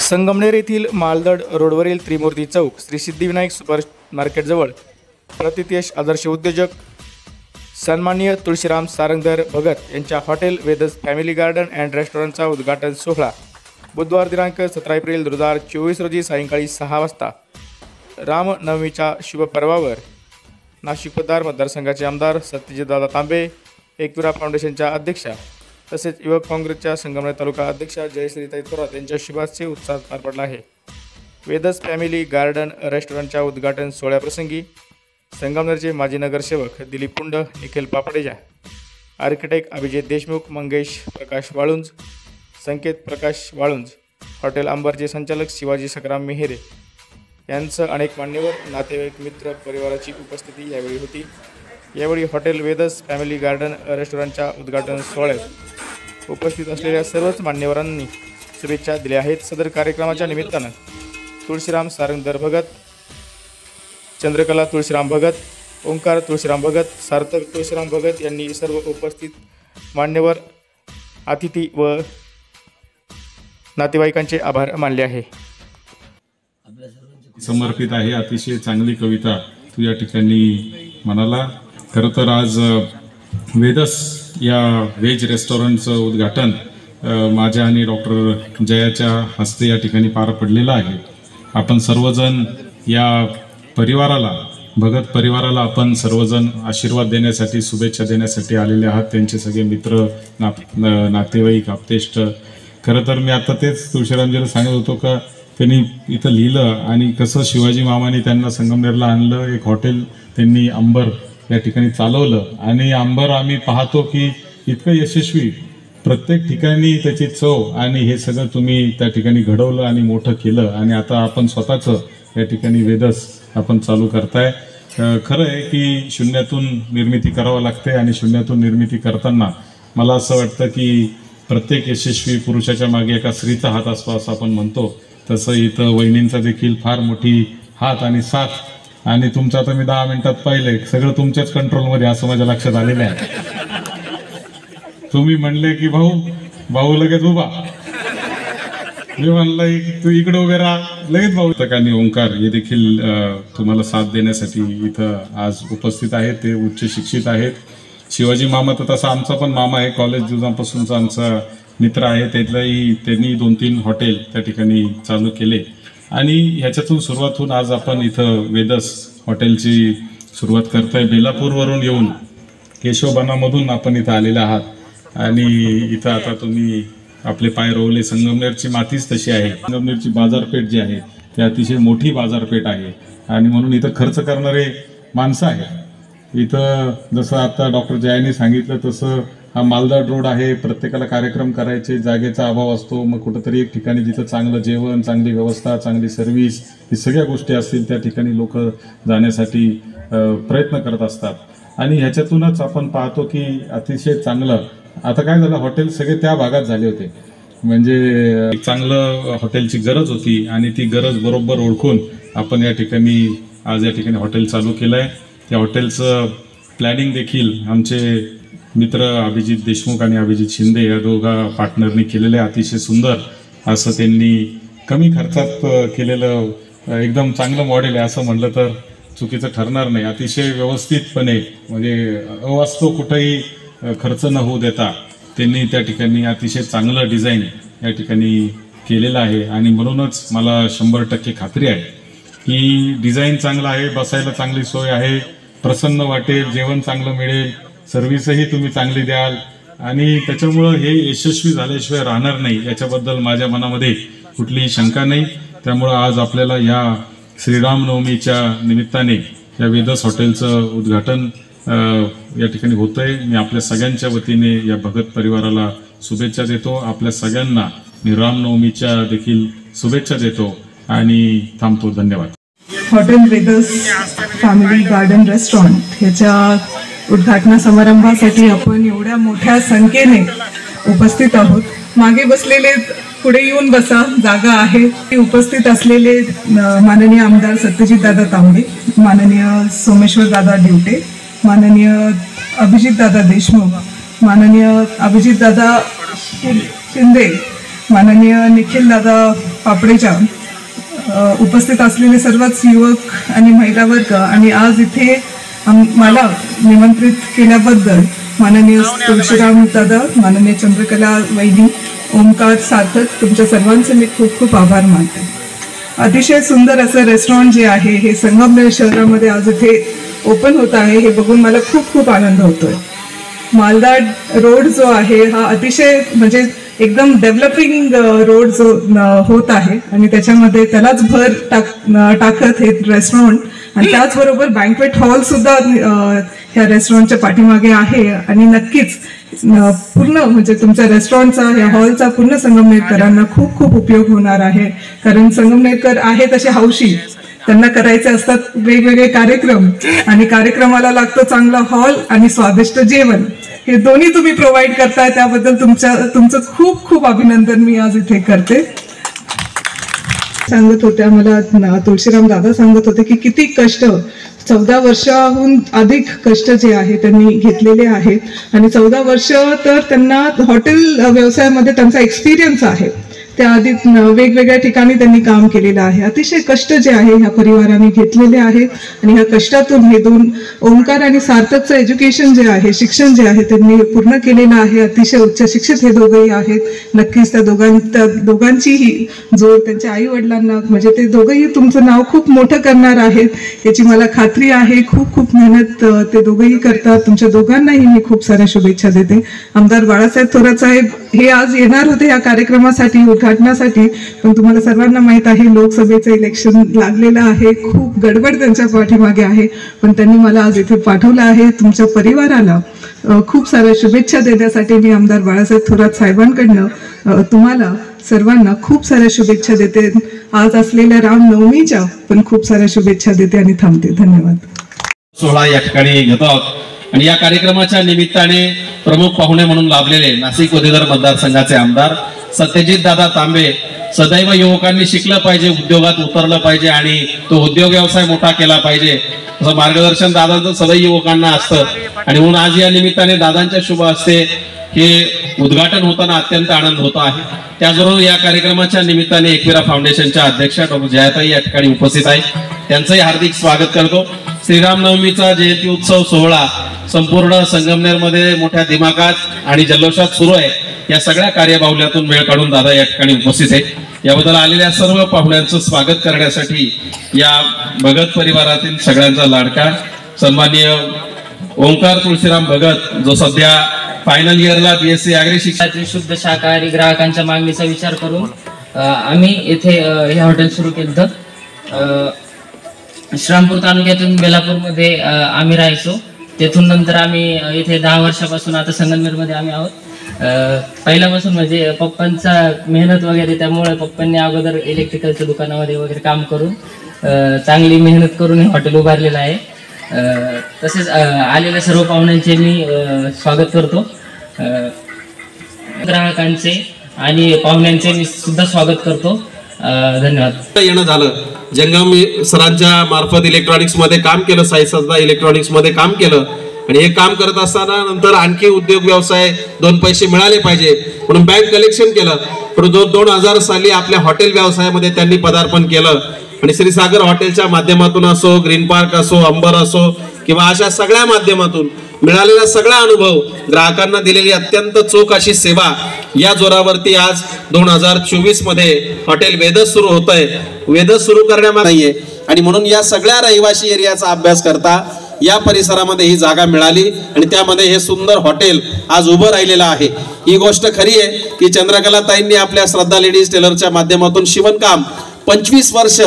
संगमनेर येथील मालदड रोडवरील त्रिमूर्ती चौक श्री सिद्धिविनायक सुपर मार्केटजवळ प्रतितेश आदर्श उद्योजक सन्माननीय तुळशीराम सारंगधर भगत यांच्या hotel Vedas family garden and रेस्टॉरंटचा उद्घाटन सोहळा बुधवार दिनांक 17 एप्रिल 2024 रोजी सायंकाळी 6 वाजता रामनवमीच्या शुभपर्वावर नाशिक मतदार मतदारसंघाचे आमदार सत्यजितदादा तांबे, एकविरा फाउंडेशनच्या अध्यक्षा तसेच युवक काँग्रेसच्या संगमनेर तालुका अध्यक्षा जयश्रीताई थोरात यांच्या शुभाचे उत्साहात पार पडला आहे। वेदस फॅमिली गार्डन रेस्टॉरंटच्या उद्घाटन सोहळ्याप्रसंगी संगमनेरचे माजी नगरसेवक दिलीप पुंड, निखिल पापडेजा, आर्किटेक्ट अभिजित देशमुख, मंगेश प्रकाश वाळुंज, संकेत प्रकाश वाळुंज, हॉटेल अंबरचे संचालक शिवाजी सकराम मेहेरे यांचं अनेक मान्यवर, नातेवाईक, मित्र परिवाराची उपस्थिती यावेळी होती। यावेळी हॉटेल वेदस फॅमिली गार्डन रेस्टॉरंटच्या उद्घाटन सोहळ्यात उपस्थित असलेल्या सर्वच मान्यवरांनी शुभेच्छा दिल्या आहेत। सदर कार्यक्रमाच्या निमित्तानं तुळशीराम सारंगधर भगत, चंद्रकला तुळशीराम भगत, ओंकार तुळशीराम भगत, सार्थक तुळशीराम भगत यांनी सर्व उपस्थित मान्यवर, अतिथी व नातेवाईकांचे आभार मानले आहे। समर्पित आहे। अतिशय चांगली कविता तू या ठिकाणी म्हणाला। खरं तर आज वेदस या व्हेज रेस्टॉरंटचं उद्घाटन माझ्या आणि डॉक्टर जयाच्या हस्ते या ठिकाणी पार पडलेलं आहे। आपण सर्वजण या परिवाराला, भगत परिवाराला आपण सर्वजण आशीर्वाद देण्यासाठी, शुभेच्छा देण्यासाठी आलेले आहात। त्यांचे सगळे मित्र, नातेवाईक, आप्तेष्ट। खरं तर मी आता तेच तुळशीरामजीला सांगत होतो का त्यांनी इथं लिहिलं आणि कसं शिवाजी मामाने त्यांना संगमनेरला आणलं, एक हॉटेल त्यांनी अंबर या ठिकाणी चालवलं आणि अंबर आम्ही पाहतो की इतकं यशस्वी, प्रत्येक ठिकाणी त्याची चव आणि हे सगळं तुम्ही त्या ठिकाणी घडवलं आणि मोठं केलं आणि आता आपण स्वतःचं या ठिकाणी वेदस आपण चालू करताय। खरं आहे की शून्यातून निर्मिती करावं लागते आणि शून्यातून निर्मिती करताना मला असं वाटतं की प्रत्येक यशस्वी पुरुषाच्या मागे एका स्त्रीचा हात असतो असं आपण म्हणतो। तसं इथं वहिनींचा देखील फार मोठी हात आणि साथ आणि तुमचं आता मी 10 मिनिटात पाहिलंय सगळं तुमच्याच कंट्रोलमध्ये असं माझ्या लक्षात आलेलं आहे। तुम्ही म्हणले की भाऊ लगेच उभा, मी म्हणलं तू इकडे उभे राहा, लगेच भाऊ आणि ओंकार हे देखील तुम्हाला साथ देण्यासाठी इथं आज उपस्थित आहेत। ते उच्च शिक्षित आहेत। शिवाजी मामा तर तसा आमचा पण मामा आहे, कॉलेज दिवसांपासूनचा आमचा मित्र आहे। त्यातलाही त्यांनी 2-3 हॉटेल त्या ठिकाणी चालू केले आणि ह्याच्यातून सुरुवात होऊन आज आपण इथं वेदस हॉटेलची सुरुवात करतोय। बेलापूरवरून येऊन केशवबनामधून आपण इथं आलेले आहात आणि इथं आता तुम्ही आपले पाय रोवले। संगमनेरची मातीच तशी आहे। संगमनेरची बाजारपेठ जी आहे ती अतिशय मोठी बाजारपेठ आहे आणि म्हणून इथं खर्च करणारे माणसं आहेत। इथं जसं आता डॉक्टर जयानी सांगितलं तसं हा मालदड रोड आहे, प्रत्येकाला कार्यक्रम करायचे, जागेचा अभाव असतो। मग कुठंतरी एक ठिकाणी जिथं चांगलं जेवण, चांगली व्यवस्था, चांगली सर्व्हिस ही सगळ्या गोष्टी असतील त्या ठिकाणी लोक जाण्यासाठी प्रयत्न करत असतात आणि ह्याच्यातूनच आपण पाहतो की अतिशय चांगलं आता काय झालं, हॉटेल सगळे त्या भागात झाले होते, म्हणजे चांगलं हॉटेलची गरज होती आणि ती गरज बरोबर ओळखून आपण या ठिकाणी आज या ठिकाणी हॉटेल चालू केलं आहे। त्या हॉटेलचं प्लॅनिंग देखील आमचे मित्र अभिजित देशमुख आणि अभिजित शिंदे या दोघा पार्टनरनी केलेलं आहे। अतिशय सुंदर असं त्यांनी कमी खर्चात केलेलं एकदम चांगलं मॉडेल आहे असं म्हणलं तर चुकीचं ठरणार नाही। अतिशय व्यवस्थितपणे म्हणजे अवास्तव कुठेही खर्च न होऊ देता त्यांनी त्या ठिकाणी अतिशय चांगलं डिझाईन या ठिकाणी केलेलं आहे आणि म्हणूनच मला 100% खात्री आहे की डिझाईन चांगलं आहे, बसायला चांगली सोय आहे, प्रसन्न वाटेल, जेवण चांगलं मिळेल, सर्व्हिसही तुम्ही चांगली द्याल आणि त्याच्यामुळं हे यशस्वी झाल्याशिवाय राहणार नाही याच्याबद्दल माझ्या मनामध्ये कुठलीही शंका नाही। त्यामुळं आज आपल्याला या श्रीरामनवमीच्या निमित्ताने या वेदस हॉटेलचं उद्घाटन या ठिकाणी होतंय। मी आपल्या सगळ्यांच्या वतीने या भगत परिवाराला शुभेच्छा देतो। आपल्या सगळ्यांना मी रामनवमीच्या देखील शुभेच्छा देतो आणि थांबतो। धन्यवाद। Hotel Vedas family garden restaurant ह्याच्या उद्घाटन समारंभासाठी आपण एवढ्या मोठ्या संख्येने उपस्थित आहोत। मागे बसलेले पुढे येऊन बसा, जागा आहे। उपस्थित असलेले माननीय आमदार सत्यजितदादा तांबे, माननीय सोमेश्वरदादा दिवटे, माननीय अभिजितदादा देशमुख, माननीय अभिजितदादा शिंदे, माननीय निखिलदादा पापडेच्या उपस्थित असलेले सर्वच युवक आणि महिला वर्ग आणि आज इथे मला निमंत्रित केल्याबद्दल माननीय तुळशीराम दादा, माननीय चंद्रकला वहिनी, ओंकार सार्थक, तुमच्या सर्वांचे मी खूप खूप आभार मानते. अतिशय सुंदर असं रेस्टॉरंट जे आहे हे संगमनेर शहरामध्ये आज इथे ओपन होत आहे हे बघून मला खूप खूप आनंद होतोय. मालदाड रोड जो आहे हा अतिशय म्हणजे एकदम डेव्हलपिंग रोड जो होत आहे आणि त्याच्यामध्ये त्यालाच भर टाकत हे रेस्टॉरंट आणि त्याचबरोबर बँक्वेट हॉल सुद्धा ह्या रेस्टॉरंटच्या पाठीमागे आहे आणि नक्कीच पूर्ण म्हणजे तुमच्या रेस्टॉरंटचा या हॉलचा पूर्ण संगमनेरकरांना खूप खूप उपयोग होणार आहे. कारण संगमनेरकर आहे तसे हौशी, त्यांना करायचे असतात वेगवेगळे कार्यक्रम आणि कार्यक्रमाला लागतो चांगला हॉल आणि स्वादिष्ट जेवण. हे दोन्ही तुम्ही प्रोव्हाइड करताय त्याबद्दल तुमचं खूप खूप अभिनंदन मी आज इथे करते. सांगत होत्या मला तुळशीराम दादा सांगत होते की किती कष्ट 14 वर्षाहून अधिक कष्ट जे आहे त्यांनी घेतलेले आहेत आणि 14 वर्ष तर त्यांना हॉटेल व्यवसायामध्ये त्यांचा एक्सपिरियन्स आहे. त्याआधी वेगवेगळ्या ठिकाणी त्यांनी काम केलेलं आहे. अतिशय कष्ट जे आहे ह्या परिवाराने घेतलेले आहेत आणि ह्या कष्टातून हे दोन ओंकार आणि सार्थकचं एज्युकेशन जे आहे, शिक्षण जे आहे त्यांनी पूर्ण केलेलं आहे. अतिशय उच्च शिक्षित हे दोघंही आहेत. नक्कीच त्या दोघांचीही जोड त्यांच्या आई वडिलांना म्हणजे ते दोघंही तुमचं नाव खूप मोठं करणार आहेत याची मला खात्री आहे. खूप खूप मेहनत ते दोघंही करतात. तुमच्या दोघांनाही मी खूप साऱ्या शुभेच्छा देते. आमदार बाळासाहेब थोरात साहेब हे आज येणार होते या कार्यक्रमासाठी उद्घाटनासाठी, पण तुम्हाला सर्वांना माहित आहे लोकसभेचं इलेक्शन लागलेलं आहे. खूप गडबड त्यांच्या पाठीमागे आहे, पण त्यांनी मला आज इथे पाठवलं आहे. तुमच्या परिवाराला खूप साऱ्या शुभेच्छा देण्यासाठी मी आमदार बाळासाहेब थोरात साहेबांकडनं तुम्हाला सर्वांना खूप साऱ्या शुभेच्छा देते. आज असलेल्या रामनवमीच्या पण खूप साऱ्या शुभेच्छा देते आणि थांबते. धन्यवाद. सोहळा या ठिकाणी घेतो आहोत आणि या कार्यक्रमाच्या निमित्ताने प्रमुख पाहुणे म्हणून लाभलेले नाशिक पदवीधर मतदारसंघाचे आमदार सत्यजित दादा तांबे, सदैव युवकांनी शिकलं पाहिजे, उद्योगात उतरलं पाहिजे आणि तो उद्योग व्यवसाय मोठा केला पाहिजे असं मार्गदर्शन दादांचं सदैव युवकांना असतं. आणि म्हणून आज या निमित्ताने दादांच्या शुभ हस्ते हे उद्घाटन होताना अत्यंत आनंद होतो आहे. त्याचबरोबर या कार्यक्रमाच्या निमित्ताने एकविरा फाउंडेशनच्या अध्यक्षा डॉक्टर जयाताई या ठिकाणी उपस्थित आहेत. त्यांचंही हार्दिक स्वागत करतो. श्रीरामनवमीचा जयंती उत्सव सोहळा संपूर्ण संगमनेरमध्ये मोठ्या दिमागात आणि जल्लोषात सुरू आहे. या सगळ्या कार्यबाहुल्यातून वेळ काढून दादा या ठिकाणी उपस्थित आहे. याबद्दल आलेल्या सर्व पाहुण्यांचं स्वागत करण्यासाठी या भगत परिवारातील सगळ्यांचा लाडका सन्माननीय ओंकार तुळशीराम भगत, जो सध्या फायनल इयरला BSc ॲग्री शिक्षणातील शुद्ध शाकाहारी ग्राहकांच्या मागणीचा विचार करून आम्ही येथे हे हॉटेल सुरू केलं. श्रीरामपूर तालुक्यातून बेलापूरमध्ये आम्ही राहायचो. तेथून नंतर आम्ही इथे 10 वर्षापासून आता संगमनेरमध्ये आम्ही आहोत. पहिल्यापासून म्हणजे पप्पांचा मेहनत वगैरे, त्यामुळे पप्पांनी अगोदर इलेक्ट्रिकलच्या दुकानामध्ये वगैरे काम करून चांगली मेहनत करून हे हॉटेल उभारलेलं आहे. तसेच आलेल्या सर्व पाहुण्यांचे मी स्वागत करतो. ग्राहकांचे आणि पाहुण्यांचे मी सुद्धा स्वागत करतो. धन्यवाद. येणं झालं. जंगम सरांच्या मार्फत इलेक्ट्रॉनिक्स मध्ये काम केलं, साई संस्था इलेक्ट्रॉनिक्स मध्ये काम केलं आणि हे काम करत असताना नंतर आणखी उद्योग व्यवसाय 2 पैसे मिळाले पाहिजे म्हणून बँक कलेक्शन केलं. पण 2000 साली आपल्या हॉटेल व्यवसायामध्ये त्यांनी पदार्पण केलं आणि श्रीसागर हॉटेलच्या माध्यमातून असो, ग्रीन पार्क असो, अंबर असो किंवा अशा सगळ्या माध्यमातून मिळालेला सगळा अनुभव, ग्राहकांना दिलेली अत्यंत चोख अशी सेवा, या जोरावरती आज 2024 मध्ये हॉटेल वेदस सुरू होत आहे. वेदस सुरू करण्यामध्ये नाहीये आणि म्हणून या सगळ्या रहिवासी एरियाचा अभ्यास करता या परिसरामध्ये ही जागा मिळाली आणि त्यामध्ये हे सुंदर हॉटेल आज उभं राहिलेलं आहे. ही गोष्ट खरी आहे की चंद्रकला ताईंनी आपल्या श्रद्धा लेडीज टेलरच्या माध्यमातून शिवणकाम 25 वर्ष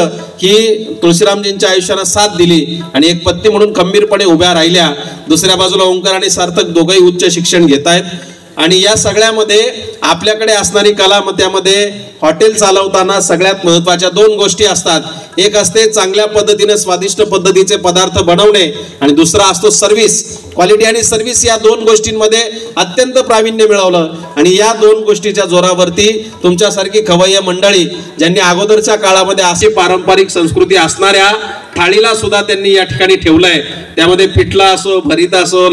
ही तुळशीरामजींच्या आयुष्याला साथ दिली आणि एक पत्नी म्हणून खंबीरपणे उभ्या राहिल्या. दुसऱ्या बाजूला ओंकार आणि सार्थक दोघंही उच्च शिक्षण घेत आहेत आणि या सगळ्यामध्ये आपल्याकडे असणारी कला, मग त्यामध्ये हॉटेल चालवताना सगळ्यात महत्त्वाच्या 2 गोष्टी असतात. एक असते चांगल्या पद्धतीने स्वादिष्ट पद्धतीचे पदार्थ बनवणे आणि दुसरा असतो सर्व्हिस. क्वालिटी आणि सर्व्हिस या 2 गोष्टींमध्ये अत्यंत प्रावीण्य मिळवलं आणि या 2 गोष्टीच्या जोरावरती तुमच्यासारखी खवय्ये मंडळी ज्यांनी अगोदरच्या काळामध्ये अशी पारंपरिक संस्कृती असणाऱ्या थाळीला सुद्धा त्यांनी या ठिकाणी ठेवलंय. त्यामध्ये पिठला असो, भरीत असो,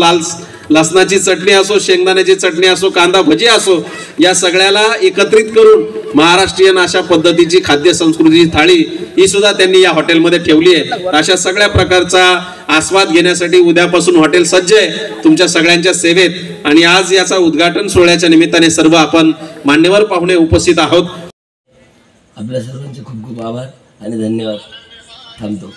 लसणाची चटणी असो, शेंगदाण्याची चटणी असो, कांदा भजी असो, या सगळ्याला एकत्रित करून महाराष्ट्रीयन अशा पद्धतीची खाद्य संस्कृतीची थाळी ही सुद्धा त्यांनी या हॉटेलमध्ये ठेवली आहे. अशा सगळ्या प्रकारचा आस्वाद घेण्यासाठी उद्यापासून हॉटेल सज्ज आहे तुमच्या सगळ्यांच्या सेवेत. आणि आज याचा उद्घाटन सोहळ्याच्या निमित्ताने सर्व आपण मान्यवर पाहुणे उपस्थित आहोत. आपल्या सर्वांचे खूप खूप आभार आणि धन्यवाद. थांबतो.